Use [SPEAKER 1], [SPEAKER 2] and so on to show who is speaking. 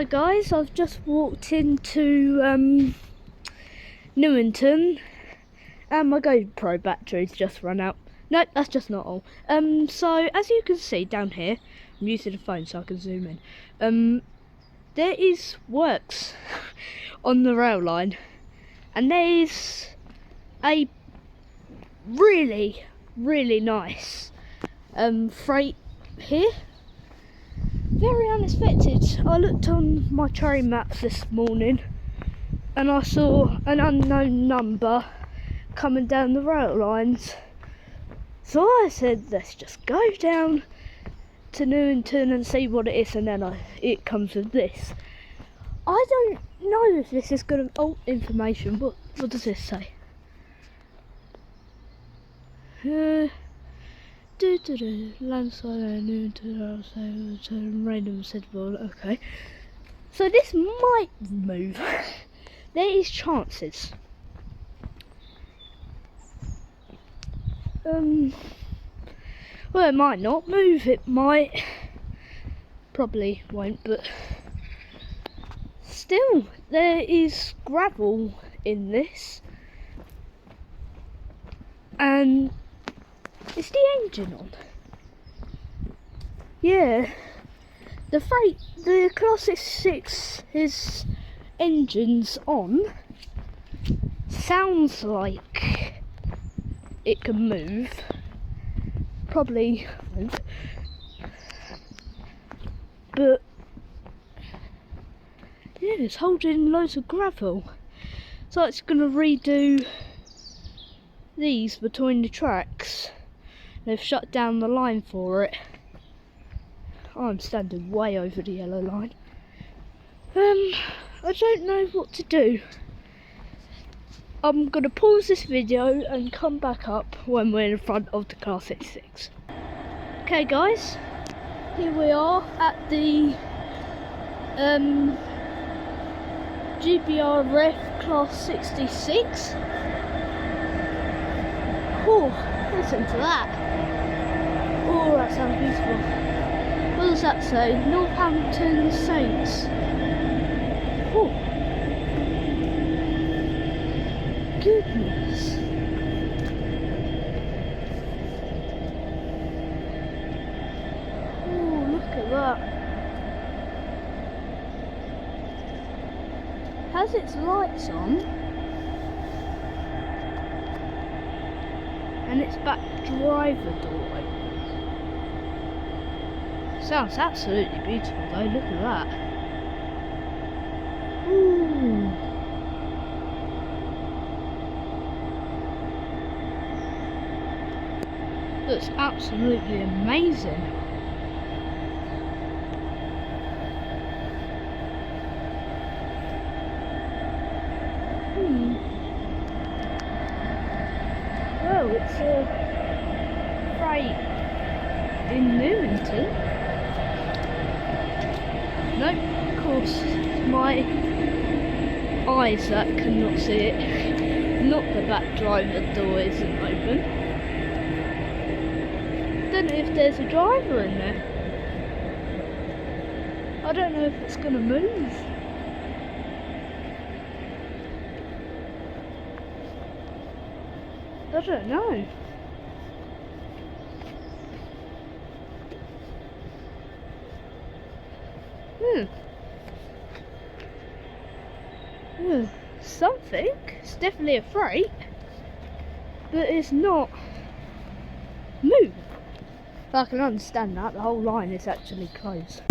[SPEAKER 1] Hi guys, I've just walked into Newington and my GoPro battery's just run out. No, that's just not all. So as you can see down here, I'm using the phone so I can zoom in. There is works on the rail line, and there's a really nice freight here. Very unexpected. I looked on my train maps this morning and I saw an unknown number coming down the rail lines. So I said, let's just go down to Newington and see what it is, and then it comes with this. I don't know if this is good information. What does this say? Landslide Newington, random suitable. Okay, so this might move. There is chances. Well, it might not move. It might. Probably won't, but still, there is gravel in this, and is the engine on? Yeah, the Classic 6, his engine's on. Sounds like it can move. Probably won't. But yeah, it's holding loads of gravel. So it's going to redo these between the tracks. They've shut down the line for it. I'm standing way over the yellow line. I don't know what to do. I'm going to pause this video and come back up when we're in front of the Classic 6. Okay guys, here we are at the GBR Ref Class 66. Oh, listen to that. Oh, that sounds beautiful. What does that say? Northampton Saints. Oh, goodness. Oh, look at that. Has its lights on, and its back driver door open. Sounds absolutely beautiful though, look at that. Ooh. Looks absolutely amazing. Well, it's a freight in Newington. Nope, of course, my eyes that cannot see it. Not the back driver door isn't open. Don't know if there's a driver in there. I don't know if it's going to move. I don't know. Something. It's definitely a freight, but it's not moving. I can understand that. The whole line is actually closed.